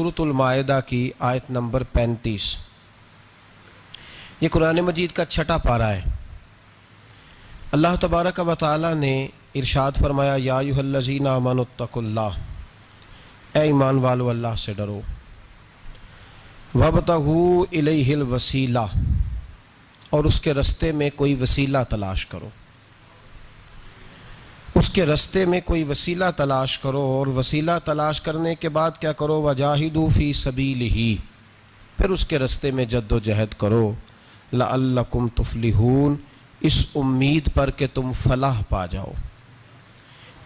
سورۃ المائدہ کی آیت نمبر 35۔ یہ قرآن مجید کا چھٹا پارہ ہے۔ اللہ تبارک و تعالی نے ارشاد فرمایا، یا ایھا الذین آمنوا اتقوا اللہ، اے ایمان والو اللہ سے ڈرو، وابتغوا الیہ الوسیلہ، اور اس کے رستے میں کوئی وسیلہ تلاش کرو، اس کے رستے میں کوئی وسیلہ تلاش کرو، اور وسیلہ تلاش کرنے کے بعد کیا کرو، وجاہدوا فی سبیلہ، پھر اس کے رستے میں جد و جہد کرو، لعلکم تفلحون، اس امید پر کہ تم فلاح پا جاؤ۔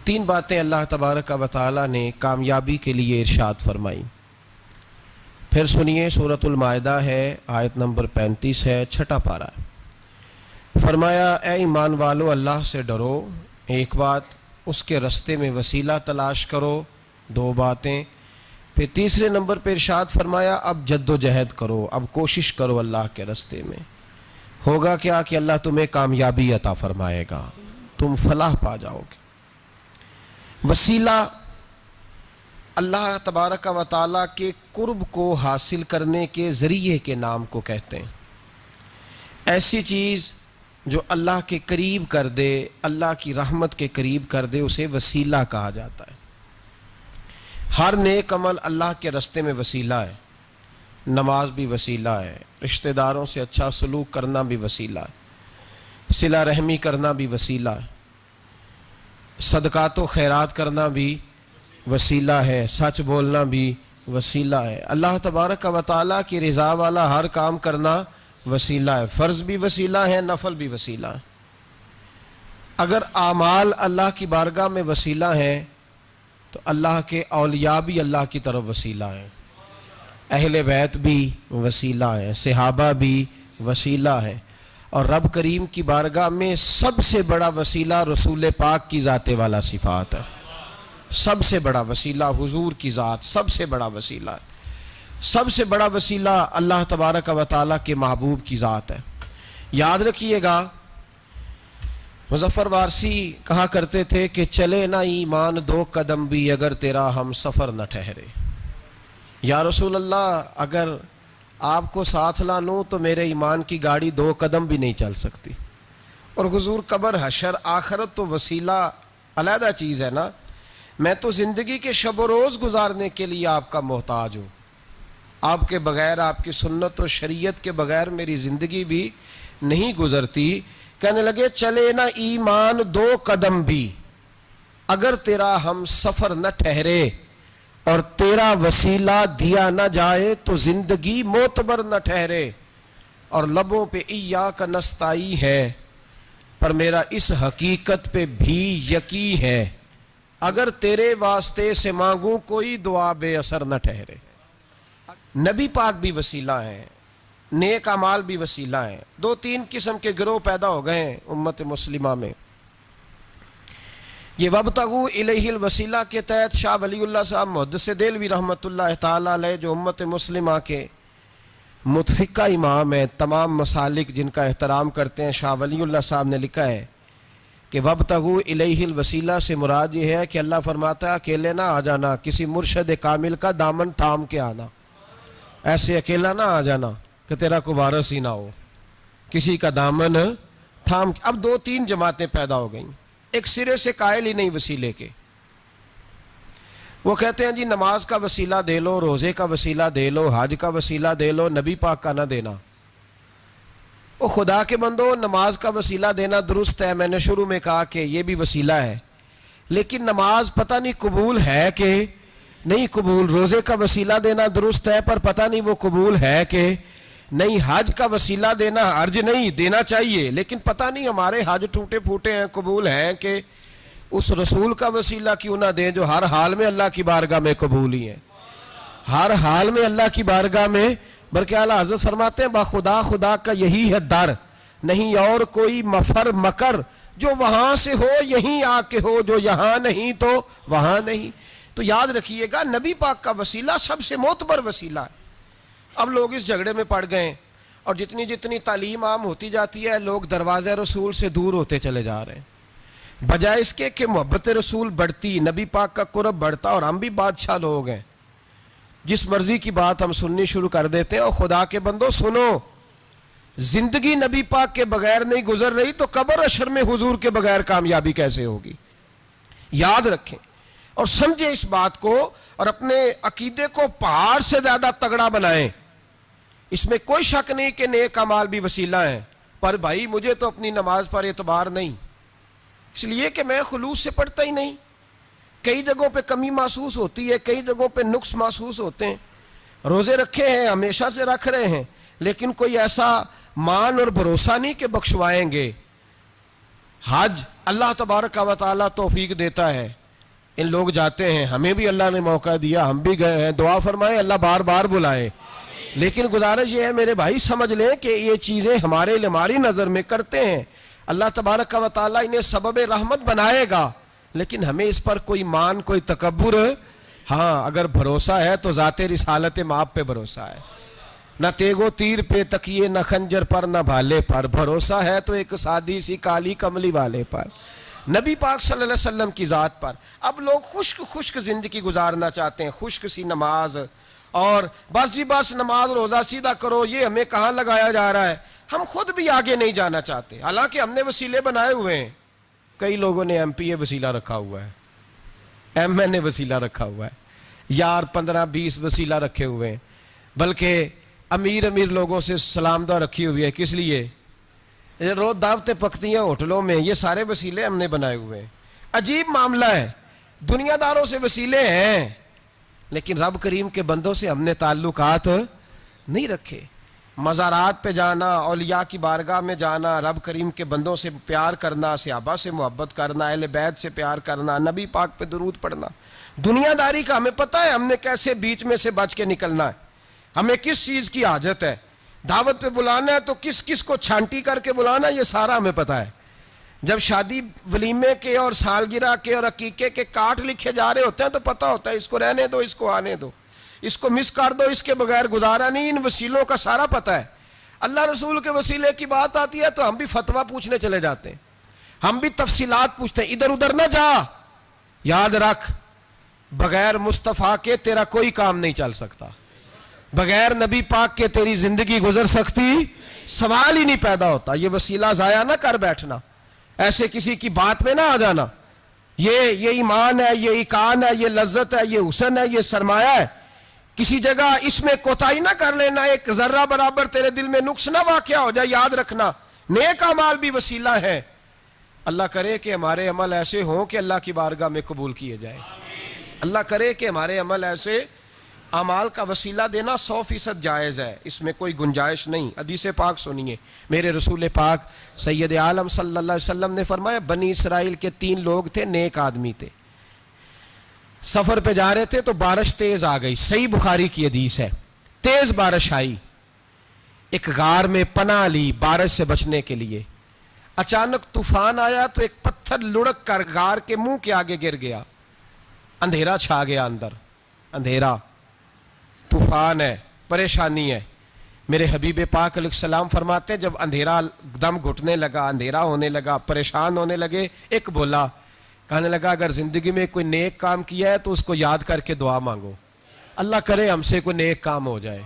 تین باتیں اللہ تبارک و تعالی نے کامیابی کے لیے ارشاد فرمائی۔ پھر سنیے، سورۃ المائدہ ہے، آیت نمبر 35 ہے، چھٹا پارہ ہے۔ فرمایا، اے ایمان والو اللہ سے ڈرو، ایک بات، اس کے رستے میں وسیلہ تلاش کرو، دو باتیں، پھر تیسرے نمبر پہ ارشاد فرمایا اب جد و جہد کرو، اب کوشش کرو اللہ کے رستے میں۔ ہوگا کیا کہ اللہ تمہیں کامیابی عطا فرمائے گا، تم فلاح پا جاؤ گے۔ وسیلہ اللہ تبارک و تعالیٰ کے قرب کو حاصل کرنے کے ذریعے کے نام کو کہتے ہیں۔ ایسی چیز جو اللہ کے قریب کر دے، اللہ کی رحمت کے قریب کر دے، اسے وسیلہ کہا جاتا ہے۔ ہر نیک عمل اللہ کے رستے میں وسیلہ ہے۔ نماز بھی وسیلہ ہے، رشتہ داروں سے اچھا سلوک کرنا بھی وسیلہ ہے، صلہ رحمی کرنا بھی وسیلہ ہے، صدقات و خیرات کرنا بھی وسیلہ ہے، سچ بولنا بھی وسیلہ ہے، اللہ تبارک و تعالیٰ کی رضا والا ہر کام کرنا وسیلہ ہے، فرض بھی وسیلہ ہے، نفل بھی وسیلہ ہے۔ اگر اعمال اللہ کی بارگاہ میں وسیلہ ہیں تو اللہ کے اولیاء بھی اللہ کی طرف وسیلہ ہیں، اہل بیت بھی وسیلہ ہیں، صحابہ بھی وسیلہ ہیں، اور رب کریم کی بارگاہ میں سب سے بڑا وسیلہ رسول پاک کی ذات والا صفات ہے۔ سب سے بڑا وسیلہ حضور کی ذات، سب سے بڑا وسیلہ ہے۔ سب سے بڑا وسیلہ اللہ تبارک و تعالیٰ کے محبوب کی ذات ہے۔ یاد رکھیے گا، مظفر وارسی کہا کرتے تھے کہ چلے نہ ایمان دو قدم بھی اگر تیرا ہم سفر نہ ٹھہرے۔ یا رسول اللہ، اگر آپ کو ساتھ لا لوں تو میرے ایمان کی گاڑی 2 قدم بھی نہیں چل سکتی۔ اور حضور، قبر، حشر، آخرت تو وسیلہ علیحدہ چیز ہے نا۔ میں تو زندگی کے شب و روز گزارنے کے لیے آپ کا محتاج ہوں، آپ کے بغیر، آپ کی سنت و شریعت کے بغیر میری زندگی بھی نہیں گزرتی۔ کہنے لگے، چلے نہ ایمان 2 قدم بھی اگر تیرا ہم سفر نہ ٹھہرے، اور تیرا وسیلہ دیا نہ جائے تو زندگی معتبر نہ ٹھہرے۔ اور لبوں پہ ایاک نستعین ہے، پر میرا اس حقیقت پہ بھی یقین ہے، اگر تیرے واسطے سے مانگوں کوئی دعا بے اثر نہ ٹھہرے۔ نبی پاک بھی وسیلہ ہیں، نیک اعمال بھی وسیلہ ہیں۔ 2-3 قسم کے گروہ پیدا ہو گئے ہیں امت مسلمہ میں۔ یہ وابتغوا الیہ الوسیلہ کے تحت شاہ ولی اللہ صاحب محدث دہلوی رحمۃ اللہ تعالی علیہ، جو امت مسلمہ کے متفقہ امام ہیں، تمام مسالک جن کا احترام کرتے ہیں، شاہ ولی اللہ صاحب نے لکھا ہے کہ وابتغوا الیہ الوسیلہ سے مراد یہ ہے کہ اللہ فرماتا ہے اکیلے نہ آ جانا، کسی مرشد کامل کا دامن تھام کے آنا، ایسے اکیلا نہ آ جانا کہ تیرا کوئی وارث ہی نہ ہو، کسی کا دامن تھام۔ اب 2-3 جماعتیں پیدا ہو گئیں، ایک سرے سے قائل ہی نہیں وسیلے کے۔ وہ کہتے ہیں جی نماز کا وسیلہ دے لو، روزے کا وسیلہ دے لو، حج کا وسیلہ دے لو، نبی پاک کا نہ دینا۔ وہ خدا کے بندو، نماز کا وسیلہ دینا درست ہے، میں نے شروع میں کہا کہ یہ بھی وسیلہ ہے، لیکن نماز پتہ نہیں قبول ہے کہ نہیں قبول۔ روزے کا وسیلہ دینا درست ہے، پر پتہ نہیں وہ قبول ہے کہ نہیں۔ حج کا وسیلہ دینا حرج نہیں، دینا چاہیے، لیکن پتہ نہیں ہمارے حج ٹوٹے پھوٹے ہیں، قبول ہیں کہ اس رسول کا وسیلہ کیوں نہ دیں جو ہر حال میں اللہ کی بارگاہ میں قبول ہی ہے، ہر حال میں اللہ کی بارگاہ میں۔ بلکہ اعلیٰ حضرت فرماتے ہیں باخدا خدا کا یہی ہے در، نہیں اور کوئی مفر مکر، جو وہاں سے ہو یہیں آ کے ہو، جو یہاں نہیں تو وہاں نہیں۔ تو یاد رکھیے گا، نبی پاک کا وسیلہ سب سے معتبر وسیلہ ہے۔ اب لوگ اس جھگڑے میں پڑ گئے، اور جتنی جتنی تعلیم عام ہوتی جاتی ہے، لوگ دروازہ رسول سے دور ہوتے چلے جا رہے ہیں، بجائے اس کے کہ محبت رسول بڑھتی، نبی پاک کا قرب بڑھتا، اور ہم بھی بادشاہ لوگ ہیں۔ جس مرضی کی بات ہم سننی شروع کر دیتے ہیں. اور خدا کے بندو سنو، زندگی نبی پاک کے بغیر نہیں گزر رہی تو قبر حشر میں حضور کے بغیر کامیابی کیسے ہوگی؟ یاد رکھیں اور سمجھیں اس بات کو، اور اپنے عقیدے کو پہاڑ سے زیادہ تگڑا بنائیں. اس میں کوئی شک نہیں کہ نیک اعمال بھی وسیلہ ہیں، پر بھائی مجھے تو اپنی نماز پر اعتبار نہیں، اس لیے کہ میں خلوص سے پڑھتا ہی نہیں. کئی جگہوں پہ کمی محسوس ہوتی ہے، کئی جگہوں پہ نقص محسوس ہوتے ہیں. روزے رکھے ہیں، ہمیشہ سے رکھ رہے ہیں، لیکن کوئی ایسا مان اور بھروسہ نہیں کہ بخشوائیں گے. حج اللہ تبارک و تعالیٰ توفیق دیتا ہے، ان لوگ جاتے ہیں، ہمیں بھی اللہ نے موقع دیا، ہم بھی گئے ہیں. دعا فرمائیں اللہ بار بار بلائے. لیکن گزارش یہ ہے میرے بھائی سمجھ لیں کہ یہ چیزیں ہمارے لیے ہماری نظر میں کرتے ہیں، اللہ تبارک و تعالیٰ انہیں سبب رحمت بنائے گا، لیکن ہمیں اس پر کوئی مان، کوئی تکبر، ہاں اگر بھروسہ ہے تو ذات رسالت مآب پہ بھروسہ ہے. نہ تیگو تیر پہ تکیے، نہ خنجر پر، نہ بھالے پر. بھروسہ ہے تو ایک سادی سی کالی کملی والے پر، نبی پاک صلی اللہ علیہ وسلم کی ذات پر. اب لوگ خشک زندگی گزارنا چاہتے ہیں، خشک سی نماز، اور بس جی بس نماز روزہ سیدھا کرو، یہ ہمیں کہاں لگایا جا رہا ہے. ہم خود بھی آگے نہیں جانا چاہتے، حالانکہ ہم نے وسیلے بنائے ہوئے ہیں. کئی لوگوں نے MP وسیلہ رکھا ہوا ہے، MN وسیلہ رکھا ہوا ہے، یار 15-20 وسیلہ رکھے ہوئے ہیں، بلکہ امیر لوگوں سے سلام دعا رکھی ہوئی ہے. کس لیے؟ روز دعوتیں پکتی ہیں ہوٹلوں میں، یہ سارے وسیلے ہم نے بنائے ہوئے ہیں. عجیب معاملہ ہے، دنیا داروں سے وسیلے ہیں لیکن رب کریم کے بندوں سے ہم نے تعلقات نہیں رکھے. مزارات پہ جانا، اولیاء کی بارگاہ میں جانا، رب کریم کے بندوں سے پیار کرنا، صحابہ سے محبت کرنا، اہل بیت سے پیار کرنا، نبی پاک پہ درود پڑھنا، دنیا داری کا ہمیں پتہ ہے ہم نے کیسے بیچ میں سے بچ کے نکلنا ہے، ہمیں کس چیز کی حاجت ہے. دعوت پہ بلانا ہے تو کس کس کو چھانٹی کر کے بلانا، یہ سارا ہمیں پتہ ہے. جب شادی ولیمے کے اور سالگرہ کے اور عقیقے کے کارڈ لکھے جا رہے ہوتے ہیں تو پتہ ہوتا ہے اس کو رہنے دو، اس کو آنے دو، اس کو مس کر دو، اس کے بغیر گزارا نہیں. ان وسیلوں کا سارا پتہ ہے. اللہ رسول کے وسیلے کی بات آتی ہے تو ہم بھی فتویٰ پوچھنے چلے جاتے ہیں، ہم بھی تفصیلات پوچھتے ہیں. ادھر ادھر نہ جا، یاد رکھ بغیر مصطفیٰ کے تیرا کوئی کام نہیں چل سکتا، بغیر نبی پاک کے تیری زندگی گزر سکتی، سوال ہی نہیں پیدا ہوتا. یہ وسیلہ ضائع نہ کر بیٹھنا، ایسے کسی کی بات میں نہ آ جانا. یہ ایمان ہے، یہ ایقان ہے، یہ لذت ہے، یہ حسن ہے، یہ سرمایہ ہے. کسی جگہ اس میں کوتاہی نہ کر لینا، ایک ذرہ برابر تیرے دل میں نقص نہ واقع ہو جائے. یاد رکھنا نیک اعمال بھی وسیلہ ہے. اللہ کرے کہ ہمارے عمل ایسے ہوں کہ اللہ کی بارگاہ میں قبول کیے جائیں. اللہ کرے کہ ہمارے عمل ایسے، اعمال کا وسیلہ دینا 100% جائز ہے، اس میں کوئی گنجائش نہیں. حدیث پاک سنیے، میرے رسول پاک سید عالم صلی اللہ علیہ وسلم نے فرمایا بنی اسرائیل کے 3 لوگ تھے، نیک آدمی تھے. سفر پہ جا رہے تھے تو بارش تیز آ گئی، صحیح بخاری کی حدیث ہے. تیز بارش آئی، ایک غار میں پناہ لی بارش سے بچنے کے لیے. اچانک طوفان آیا تو ایک پتھر لڑک کر غار کے منہ کے آگے گر گیا. اندھیرا چھا گیا، اندر اندھیرا، طوفان ہے، پریشانی ہے. میرے حبیب پاک علیہ السلام فرماتے ہیں جب اندھیرا دم گھٹنے لگا، اندھیرا ہونے لگا، پریشان ہونے لگے، ایک بولا، کہنے لگا اگر زندگی میں کوئی نیک کام کیا ہے تو اس کو یاد کر کے دعا مانگو. اللہ کرے ہم سے کوئی نیک کام ہو جائے.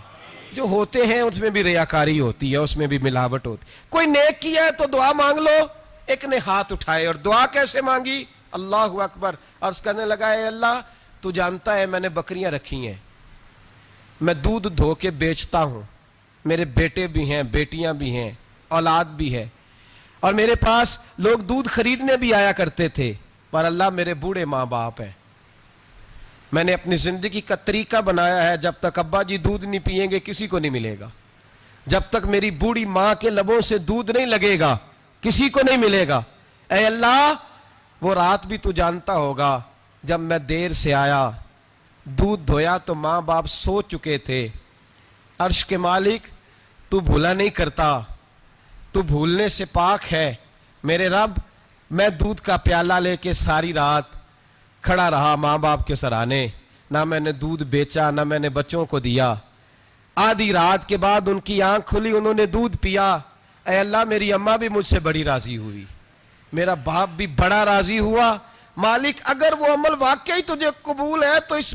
جو ہوتے ہیں اس میں بھی ریاکاری ہوتی ہے، اس میں بھی ملاوٹ ہوتی. کوئی نیک کیا ہے تو دعا مانگ لو. ایک نے ہاتھ اٹھائے اور دعا کیسے مانگی؟ اللہ اکبر. عرض کرنے لگا اے اللہ تو جانتا ہے میں نے بکریاں رکھی ہیں، میں دودھ دھو کے بیچتا ہوں، میرے بیٹے بھی ہیں، بیٹیاں بھی ہیں، اولاد بھی ہے، اور میرے پاس لوگ دودھ خریدنے بھی آیا کرتے تھے، پر اللہ میرے بوڑھے ماں باپ ہیں. میں نے اپنی زندگی کا طریقہ بنایا ہے جب تک ابا جی دودھ نہیں پئیں گے کسی کو نہیں ملے گا، جب تک میری بوڑھی ماں کے لبوں سے دودھ نہیں لگے گا کسی کو نہیں ملے گا. اے اللہ وہ رات بھی تو جانتا ہوگا جب میں دیر سے آیا، دودھ دھویا تو ماں باپ سو چکے تھے. عرش کے مالک تو بھولا نہیں کرتا، تو بھولنے سے پاک ہے. میرے رب میں دودھ کا پیالہ لے کے ساری رات کھڑا رہا ماں باپ کے سرانے، نہ میں نے دودھ بیچا نہ میں نے بچوں کو دیا. آدھی رات کے بعد ان کی آنکھ کھلی، انہوں نے دودھ پیا. اے اللہ میری اماں بھی مجھ سے بڑی راضی ہوئی، میرا باپ بھی بڑا راضی ہوا. مالک اگر وہ عمل واقعی تجھے قبول ہے تو اس